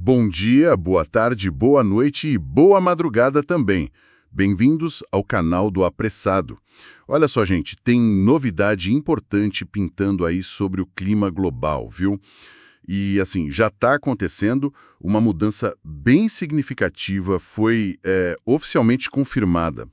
Bom dia, boa tarde, boa noite e boa madrugada também. Bem-vindos ao canal do Apressado. Olha só, gente, tem novidade importante pintando aí sobre o clima global, viu? E, assim, já está acontecendo uma mudança bem significativa, foi oficialmente confirmada,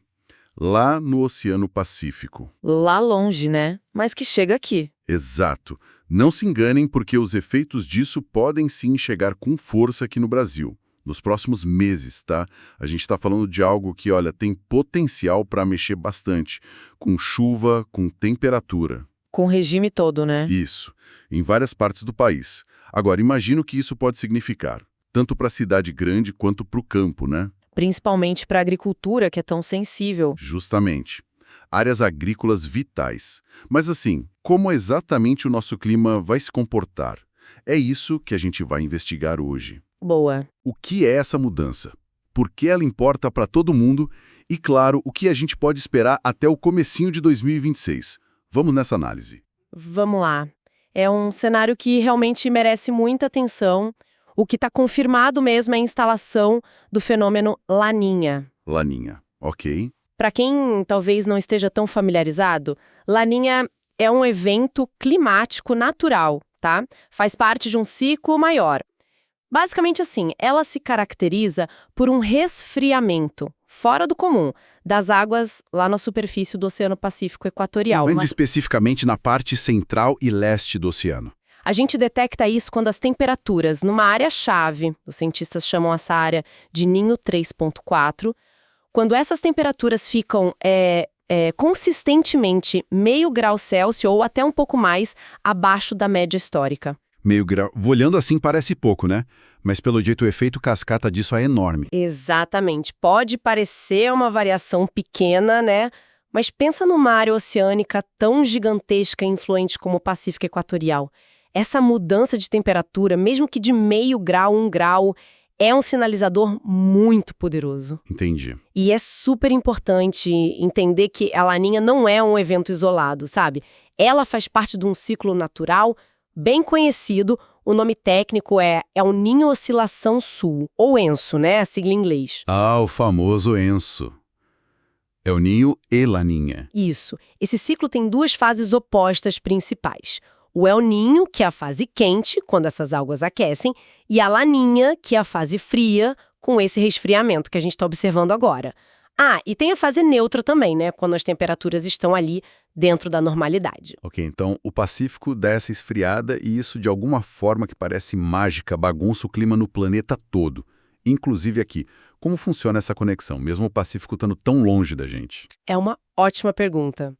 lá no Oceano Pacífico. Lá longe, né? Mas que chega aqui. Exato. Não se enganem porque os efeitos disso podem sim chegar com força aqui no Brasil. Nos próximos meses, tá? A gente está falando de algo que, olha, tem potencial para mexer bastante, com chuva, com temperatura. Com o regime todo, né? Isso, em várias partes do país. Agora, imagina o que isso pode significar, tanto para a cidade grande quanto para o campo, né? Principalmente para a agricultura, que é tão sensível. Justamente. Áreas agrícolas vitais. Mas assim, como exatamente o nosso clima vai se comportar? É isso que a gente vai investigar hoje. Boa. O que é essa mudança? Por que ela importa para todo mundo? E, claro, o que a gente pode esperar até o comecinho de 2026. Vamos nessa análise. Vamos lá. É um cenário que realmente merece muita atenção. O que está confirmado mesmo é a instalação do fenômeno Laninha. Laninha, ok? Para quem talvez não esteja tão familiarizado, Laninha é um evento climático natural, tá? Faz parte de um ciclo maior. Basicamente assim, ela se caracteriza por um resfriamento fora do comum das águas lá na superfície do Oceano Pacífico Equatorial. Mais especificamente na parte central e leste do oceano. A gente detecta isso quando as temperaturas numa área-chave, os cientistas chamam essa área de ninho 3.4, quando essas temperaturas ficam consistentemente meio grau Celsius ou até um pouco mais abaixo da média histórica. Meio grau. Olhando assim parece pouco, né? Mas pelo jeito o efeito cascata disso é enorme. Exatamente. Pode parecer uma variação pequena, né? Mas pensa numa área oceânica tão gigantesca e influente como o Pacífico Equatorial. Essa mudança de temperatura, mesmo que de meio grau, 1 grau, é um sinalizador muito poderoso. Entendi. E é super importante entender que a Laninha não é um evento isolado, sabe? Ela faz parte de um ciclo natural bem conhecido. O nome técnico é El Niño Oscilação Sul, ou ENSO, né? A sigla em inglês. Ah, o famoso ENSO. El Niño e Laninha. Isso. Esse ciclo tem duas fases opostas principais. O El Niño, que é a fase quente, quando essas águas aquecem, e a Laninha, que é a fase fria, com esse resfriamento que a gente está observando agora. Ah, e tem a fase neutra também, né? Quando as temperaturas estão ali dentro da normalidade. Ok, então o Pacífico dá essa esfriada e isso de alguma forma que parece mágica bagunça o clima no planeta todo, inclusive aqui. Como funciona essa conexão, mesmo o Pacífico estando tão longe da gente? É uma ótima pergunta.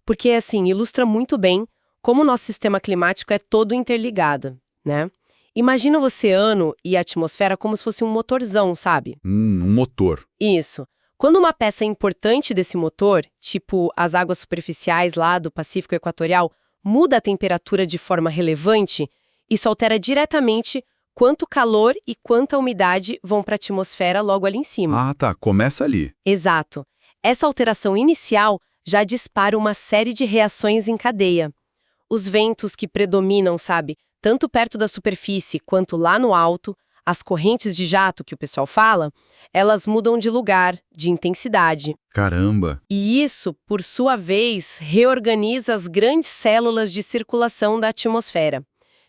Porque, assim, ilustra muito bem como o nosso sistema climático é todo interligado, né? Imagina o oceano e a atmosfera como se fosse um motorzão, sabe? Um motor. Isso. Quando uma peça importante desse motor, tipo as águas superficiais lá do Pacífico Equatorial, muda a temperatura de forma relevante, isso altera diretamente quanto calor e quanta umidade vão para a atmosfera logo ali em cima. Ah, tá. Começa ali. Exato. Essa alteração inicial já dispara uma série de reações em cadeia. Os ventos que predominam, sabe, tanto perto da superfície quanto lá no alto, as correntes de jato que o pessoal fala, elas mudam de lugar, de intensidade. Caramba! E isso, por sua vez, reorganiza as grandes células de circulação da atmosfera.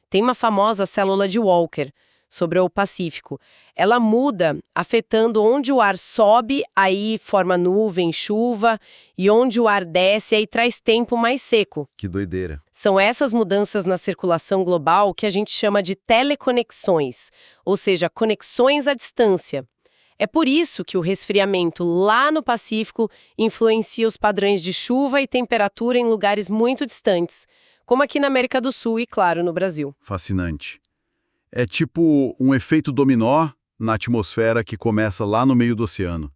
Tem uma famosa célula de Walker sobre o Pacífico. Ela muda, afetando onde o ar sobe, aí forma nuvem, chuva, e onde o ar desce, aí traz tempo mais seco. Que doideira. São essas mudanças na circulação global que a gente chama de teleconexões, ou seja, conexões à distância. É por isso que o resfriamento lá no Pacífico influencia os padrões de chuva e temperatura em lugares muito distantes, como aqui na América do Sul e, claro, no Brasil. Fascinante. É tipo um efeito dominó na atmosfera que começa lá no meio do oceano.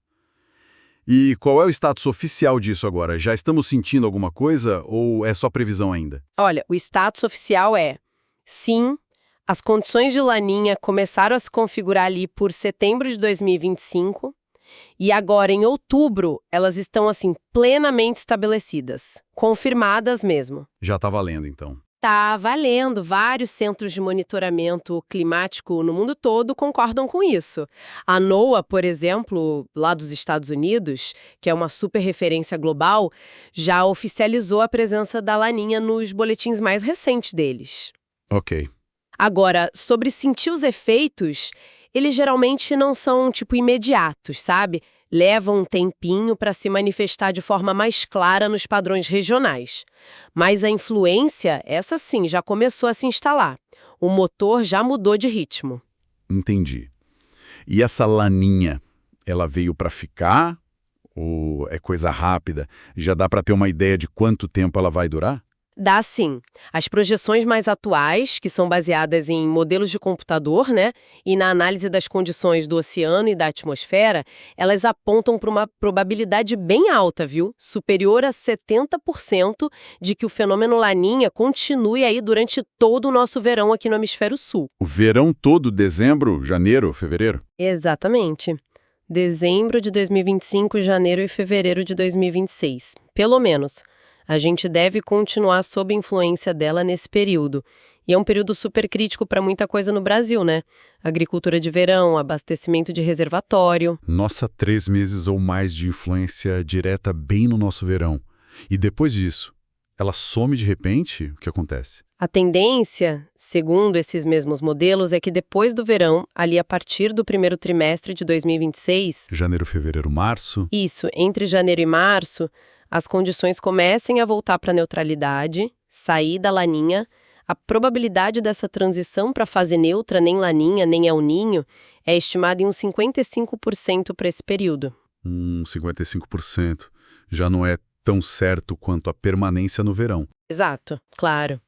E qual é o status oficial disso agora? Já estamos sentindo alguma coisa ou é só previsão ainda? Olha, o status oficial é: sim, as condições de Laninha começaram a se configurar ali por setembro de 2025 e agora, em outubro, elas estão, assim, plenamente estabelecidas, confirmadas mesmo. Já está valendo, então. Tá valendo. Vários centros de monitoramento climático no mundo todo concordam com isso. A NOAA, por exemplo, lá dos Estados Unidos, que é uma super referência global, já oficializou a presença da Laninha nos boletins mais recentes deles. Ok. Agora, sobre sentir os efeitos, eles geralmente não são, tipo, imediatos, sabe? Levam um tempinho para se manifestar de forma mais clara nos padrões regionais. Mas a influência, essa sim, já começou a se instalar. O motor já mudou de ritmo. Entendi. E essa laninha, ela veio para ficar? Ou é coisa rápida? Já dá para ter uma ideia de quanto tempo ela vai durar? Dá sim. As projeções mais atuais, que são baseadas em modelos de computador, né, e na análise das condições do oceano e da atmosfera, elas apontam para uma probabilidade bem alta, viu? Superior a 70% de que o fenômeno Laninha continue aí durante todo o nosso verão aqui no Hemisfério Sul. O verão todo, dezembro, janeiro, fevereiro? Exatamente. Dezembro de 2025, janeiro e fevereiro de 2026. Pelo menos. A gente deve continuar sob influência dela nesse período. E é um período super crítico para muita coisa no Brasil, né? Agricultura de verão, abastecimento de reservatório. Nossa, 3 meses ou mais de influência direta bem no nosso verão. E depois disso, ela some de repente? O que acontece? A tendência, segundo esses mesmos modelos, é que depois do verão, ali a partir do primeiro trimestre de 2026... Janeiro, fevereiro, março? Isso, entre janeiro e março, as condições comecem a voltar para a neutralidade, sair da Laninha. A probabilidade dessa transição para a fase neutra, nem Laninha, nem El Niño, é estimada em uns 55% para esse período. 55%. Já não é tão certo quanto a permanência no verão. Exato, claro.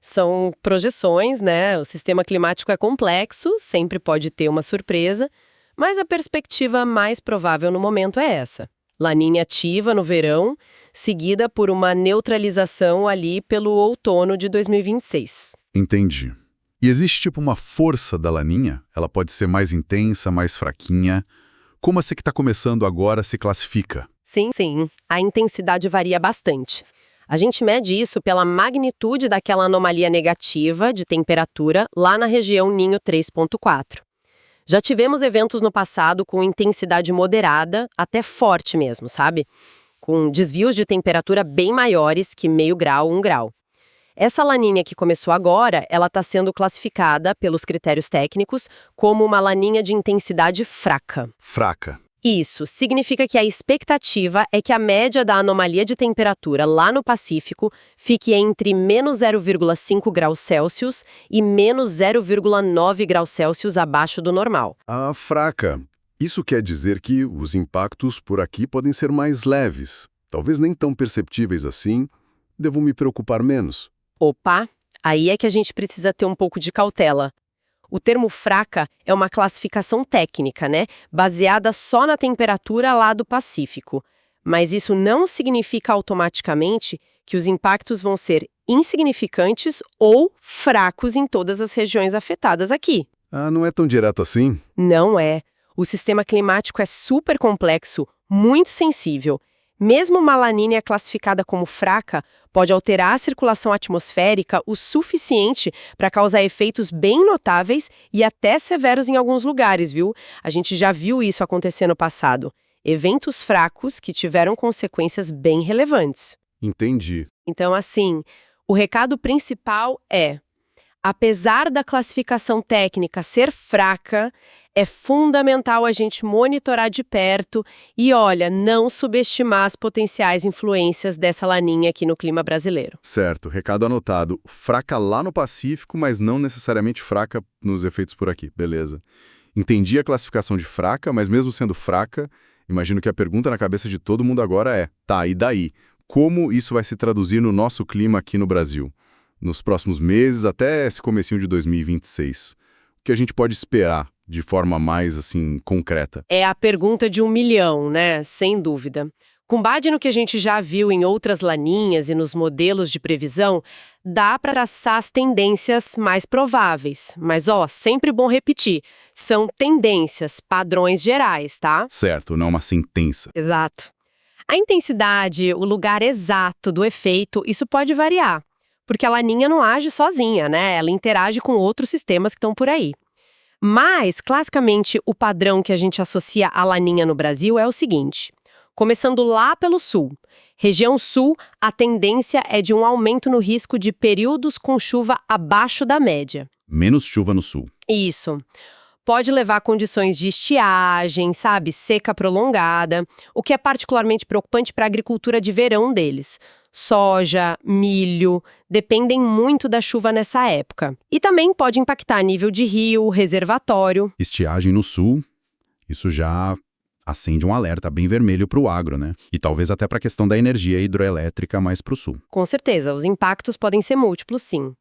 São projeções, né? O sistema climático é complexo, sempre pode ter uma surpresa, mas a perspectiva mais provável no momento é essa. Laninha ativa no verão, seguida por uma neutralização ali pelo outono de 2026. Entendi. E existe tipo uma força da laninha? Ela pode ser mais intensa, mais fraquinha? Como essa que está começando agora se classifica? Sim. A intensidade varia bastante. A gente mede isso pela magnitude daquela anomalia negativa de temperatura lá na região Ninho 3.4. Já tivemos eventos no passado com intensidade moderada, até forte mesmo, sabe? Com desvios de temperatura bem maiores que meio grau, 1 grau. Essa laninha que começou agora, ela está sendo classificada pelos critérios técnicos como uma laninha de intensidade fraca. Fraca. Isso significa que a expectativa é que a média da anomalia de temperatura lá no Pacífico fique entre menos 0,5 graus Celsius e menos 0,9 graus Celsius abaixo do normal. Ah, fraca. Isso quer dizer que os impactos por aqui podem ser mais leves, talvez nem tão perceptíveis assim. Devo me preocupar menos. Opa, aí é que a gente precisa ter um pouco de cautela. O termo fraca é uma classificação técnica, né? Baseada só na temperatura lá do Pacífico. Mas isso não significa automaticamente que os impactos vão ser insignificantes ou fracos em todas as regiões afetadas aqui. Ah, não é tão direto assim? Não é. O sistema climático é super complexo, muito sensível. Mesmo uma laninha classificada como fraca pode alterar a circulação atmosférica o suficiente para causar efeitos bem notáveis e até severos em alguns lugares, viu? A gente já viu isso acontecer no passado. Eventos fracos que tiveram consequências bem relevantes. Entendi. Então, assim, o recado principal é: apesar da classificação técnica ser fraca, é fundamental a gente monitorar de perto e, olha, não subestimar as potenciais influências dessa laninha aqui no clima brasileiro. Certo, recado anotado. Fraca lá no Pacífico, mas não necessariamente fraca nos efeitos por aqui. Beleza. Entendi a classificação de fraca, mas mesmo sendo fraca, imagino que a pergunta na cabeça de todo mundo agora é: tá, e daí? Como isso vai se traduzir no nosso clima aqui no Brasil? Nos próximos meses, até esse comecinho de 2026. O que a gente pode esperar de forma mais, assim, concreta? É a pergunta de 1 milhão, né? Sem dúvida. Com base no que a gente já viu em outras laninhas e nos modelos de previsão, dá para traçar as tendências mais prováveis. Mas, sempre bom repetir, são tendências, padrões gerais, tá? Certo, não uma sentença. Exato. A intensidade, o lugar exato do efeito, isso pode variar. porque a Laninha não age sozinha, né? Ela interage com outros sistemas que estão por aí. Mas, classicamente, o padrão que a gente associa à Laninha no Brasil é o seguinte. Começando lá pelo sul. Região sul, a tendência é de um aumento no risco de períodos com chuva abaixo da média. Menos chuva no sul. Isso. Pode levar a condições de estiagem, sabe, seca prolongada, o que é particularmente preocupante para a agricultura de verão deles. Soja, milho, dependem muito da chuva nessa época. E também pode impactar nível de rio, reservatório. Estiagem no sul, isso já acende um alerta bem vermelho para o agro, né? E talvez até para a questão da energia hidroelétrica mais para o sul. Com certeza, os impactos podem ser múltiplos, sim.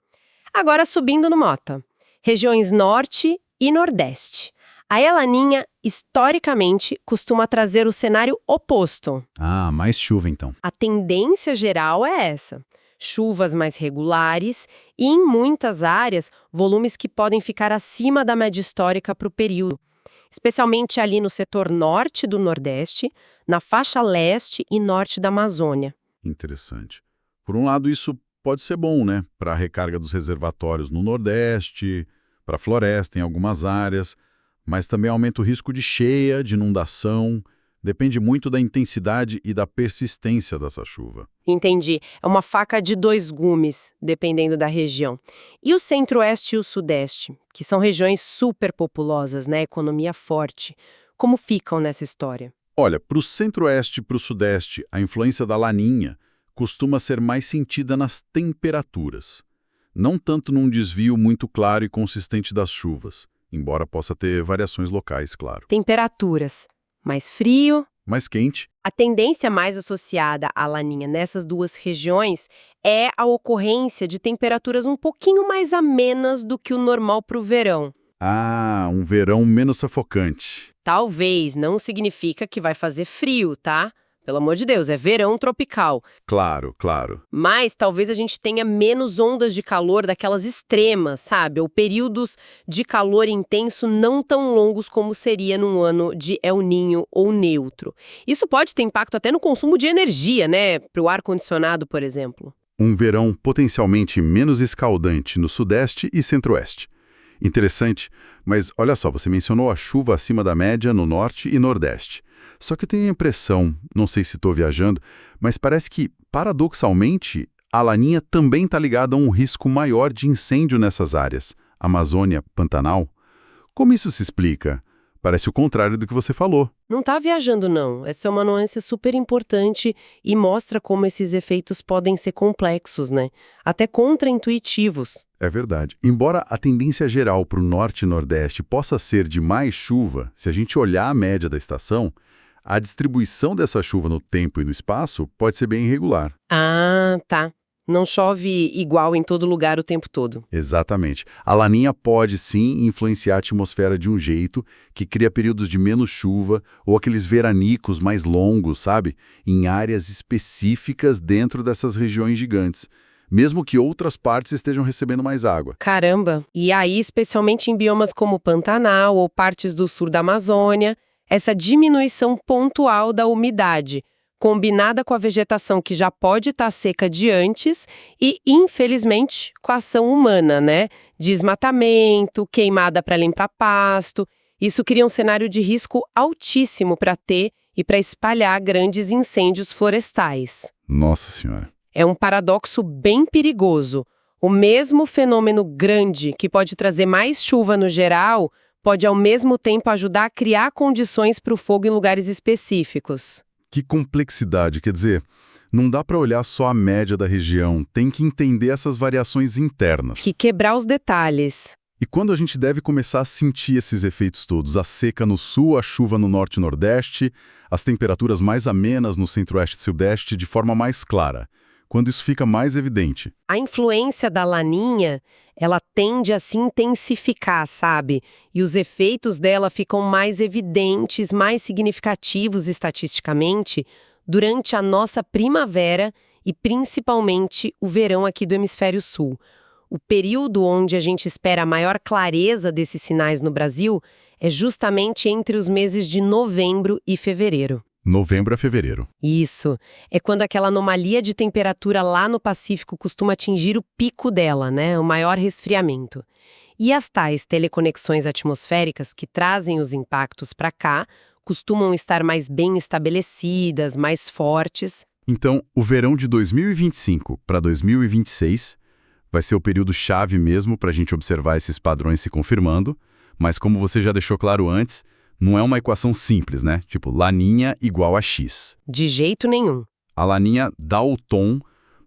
Agora, subindo no Mota. Regiões norte e nordeste. A El Laninha, historicamente, costuma trazer o cenário oposto. Ah, mais chuva então. A tendência geral é essa. Chuvas mais regulares e, em muitas áreas, volumes que podem ficar acima da média histórica para o período. Especialmente ali no setor norte do Nordeste, na faixa leste e norte da Amazônia. Interessante. Por um lado, isso pode ser bom, né? Para a recarga dos reservatórios no Nordeste, para a floresta em algumas áreas, mas também aumenta o risco de cheia, de inundação. Depende muito da intensidade e da persistência dessa chuva. Entendi. É uma faca de dois gumes, dependendo da região. E o centro-oeste e o sudeste, que são regiões super populosas, né? Economia forte. Como ficam nessa história? Olha, para o centro-oeste e para o sudeste, a influência da Laninha costuma ser mais sentida nas temperaturas. Não tanto num desvio muito claro e consistente das chuvas, embora possa ter variações locais, claro. Temperaturas. Mais frio. Mais quente. A tendência mais associada à Laninha nessas duas regiões é a ocorrência de temperaturas um pouquinho mais amenas do que o normal para o verão. Ah, um verão menos sufocante. Talvez, não significa que vai fazer frio, tá? Pelo amor de Deus, é verão tropical. Claro, claro. Mas talvez a gente tenha menos ondas de calor daquelas extremas, sabe? Ou períodos de calor intenso não tão longos como seria num ano de El Niño ou neutro. Isso pode ter impacto até no consumo de energia, né? Para o ar-condicionado, por exemplo. Um verão potencialmente menos escaldante no sudeste e centro-oeste. Interessante, mas olha só, você mencionou a chuva acima da média no norte e nordeste. Só que eu tenho a impressão, não sei se estou viajando, mas parece que, paradoxalmente, a Laninha também está ligada a um risco maior de incêndio nessas áreas, Amazônia, Pantanal. Como isso se explica? Parece o contrário do que você falou. Não tá viajando, não. Essa é uma nuance super importante e mostra como esses efeitos podem ser complexos, né? Até contraintuitivos. É verdade. Embora a tendência geral para o norte e nordeste possa ser de mais chuva, se a gente olhar a média da estação, a distribuição dessa chuva no tempo e no espaço pode ser bem irregular. Ah, tá. Não chove igual em todo lugar o tempo todo. Exatamente. A Laninha pode, sim, influenciar a atmosfera de um jeito que cria períodos de menos chuva ou aqueles veranicos mais longos, sabe? Em áreas específicas dentro dessas regiões gigantes, mesmo que outras partes estejam recebendo mais água. Caramba! E aí, especialmente em biomas como Pantanal ou partes do sul da Amazônia, essa diminuição pontual da umidade, combinada com a vegetação que já pode estar seca de antes e, infelizmente, com a ação humana, né? Desmatamento, queimada para limpar pasto. Isso cria um cenário de risco altíssimo para ter e para espalhar grandes incêndios florestais. Nossa Senhora. É um paradoxo bem perigoso. O mesmo fenômeno grande que pode trazer mais chuva no geral pode, ao mesmo tempo, ajudar a criar condições para o fogo em lugares específicos. Que complexidade, quer dizer, não dá para olhar só a média da região, tem que entender essas variações internas. Que quebrar os detalhes. E quando a gente deve começar a sentir esses efeitos todos? A seca no sul, a chuva no norte e nordeste, as temperaturas mais amenas no centro-oeste e sudeste de forma mais clara. Quando isso fica mais evidente. A influência da Laninha, ela tende a se intensificar, sabe? E os efeitos dela ficam mais evidentes, mais significativos estatisticamente durante a nossa primavera e principalmente o verão aqui do Hemisfério Sul. O período onde a gente espera a maior clareza desses sinais no Brasil é justamente entre os meses de novembro e fevereiro. Novembro a fevereiro. Isso. É quando aquela anomalia de temperatura lá no Pacífico costuma atingir o pico dela, né? O maior resfriamento. E as tais teleconexões atmosféricas que trazem os impactos para cá costumam estar mais bem estabelecidas, mais fortes. Então, o verão de 2025 para 2026 vai ser o período chave mesmo para a gente observar esses padrões se confirmando, mas como você já deixou claro antes, não é uma equação simples, né? Tipo, Laninha igual a X. De jeito nenhum. A Laninha dá o tom,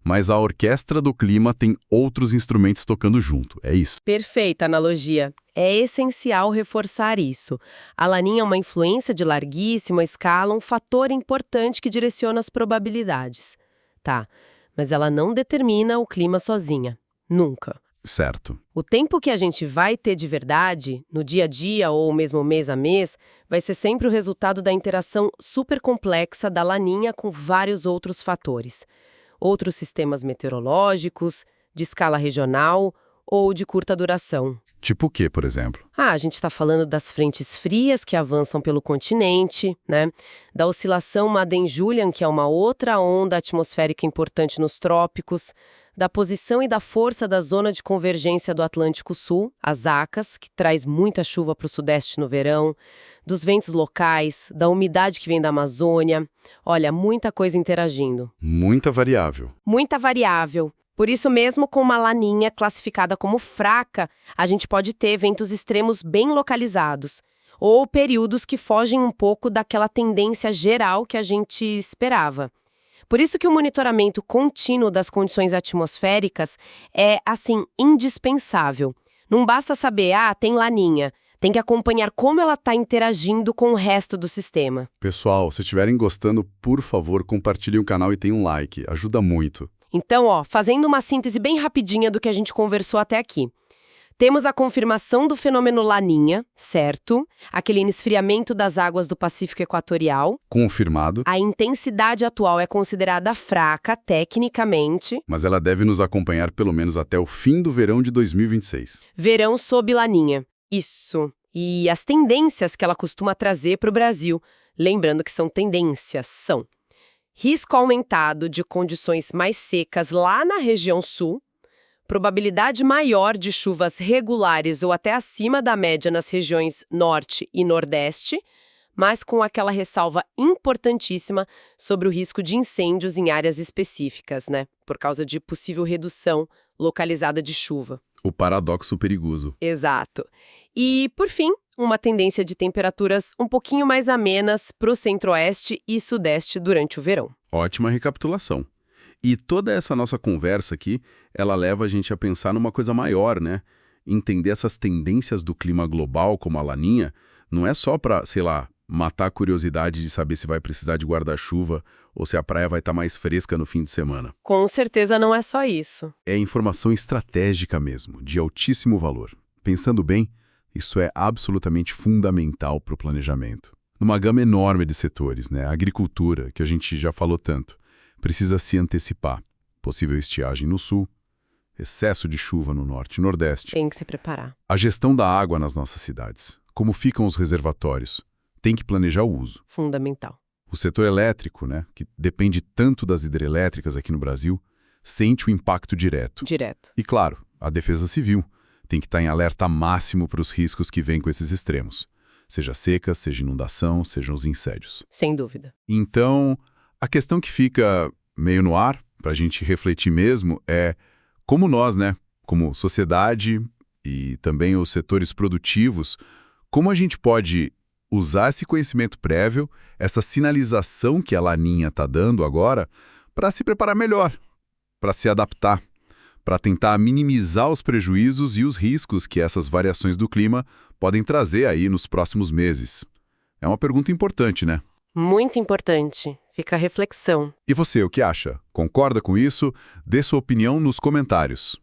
mas a orquestra do clima tem outros instrumentos tocando junto, é isso? Perfeita analogia. É essencial reforçar isso. A Laninha é uma influência de larguíssima escala, um fator importante que direciona as probabilidades. Tá, mas ela não determina o clima sozinha. Nunca. Certo. O tempo que a gente vai ter de verdade, no dia a dia ou mesmo mês a mês, vai ser sempre o resultado da interação super complexa da Laninha com vários outros fatores. Outros sistemas meteorológicos, de escala regional ou de curta duração. Tipo o quê, por exemplo? A gente está falando das frentes frias que avançam pelo continente, né? Da oscilação Madden-Julian, que é uma outra onda atmosférica importante nos trópicos, da posição e da força da zona de convergência do Atlântico Sul, as ACAS, que traz muita chuva para o sudeste no verão, dos ventos locais, da umidade que vem da Amazônia. Olha, muita coisa interagindo. Muita variável. Muita variável. Por isso mesmo, com uma laninha classificada como fraca, a gente pode ter eventos extremos bem localizados, ou períodos que fogem um pouco daquela tendência geral que a gente esperava. Por isso que o monitoramento contínuo das condições atmosféricas é, assim, indispensável. Não basta saber, tem laninha. Tem que acompanhar como ela está interagindo com o resto do sistema. Pessoal, se estiverem gostando, por favor, compartilhem o canal e deem um like. Ajuda muito. Então, fazendo uma síntese bem rapidinha do que a gente conversou até aqui. Temos a confirmação do fenômeno Laninha, certo? Aquele esfriamento das águas do Pacífico Equatorial. Confirmado. A intensidade atual é considerada fraca, tecnicamente. Mas ela deve nos acompanhar pelo menos até o fim do verão de 2026. Verão sob Laninha. Isso. E as tendências que ela costuma trazer para o Brasil. Lembrando que são tendências, são risco aumentado de condições mais secas lá na região sul, probabilidade maior de chuvas regulares ou até acima da média nas regiões norte e nordeste, mas com aquela ressalva importantíssima sobre o risco de incêndios em áreas específicas, né? Por causa de possível redução localizada de chuva. O paradoxo perigoso. Exato. E, por fim, uma tendência de temperaturas um pouquinho mais amenas para o centro-oeste e sudeste durante o verão. Ótima recapitulação. E toda essa nossa conversa aqui, ela leva a gente a pensar numa coisa maior, né? Entender essas tendências do clima global, como a Laninha, não é só para, sei lá, matar a curiosidade de saber se vai precisar de guarda-chuva ou se a praia vai estar mais fresca no fim de semana. Com certeza não é só isso. É informação estratégica mesmo, de altíssimo valor. Pensando bem, isso é absolutamente fundamental para o planejamento. Numa gama enorme de setores, né? A agricultura, que a gente já falou tanto, precisa se antecipar. Possível estiagem no sul, excesso de chuva no norte e nordeste. Tem que se preparar. A gestão da água nas nossas cidades. Como ficam os reservatórios? Tem que planejar o uso. Fundamental. O setor elétrico, né, que depende tanto das hidrelétricas aqui no Brasil, sente o impacto direto. Direto. E claro, a defesa civil tem que estar em alerta máximo para os riscos que vêm com esses extremos. Seja seca, seja inundação, sejam os incêndios. Sem dúvida. Então, a questão que fica meio no ar, para a gente refletir mesmo, é como nós, né, como sociedade e também os setores produtivos, como a gente pode usar esse conhecimento prévio, essa sinalização que a Laninha está dando agora, para se preparar melhor, para se adaptar, para tentar minimizar os prejuízos e os riscos que essas variações do clima podem trazer aí nos próximos meses. É uma pergunta importante, né? Muito importante. Fica a reflexão. E você, o que acha? Concorda com isso? Dê sua opinião nos comentários.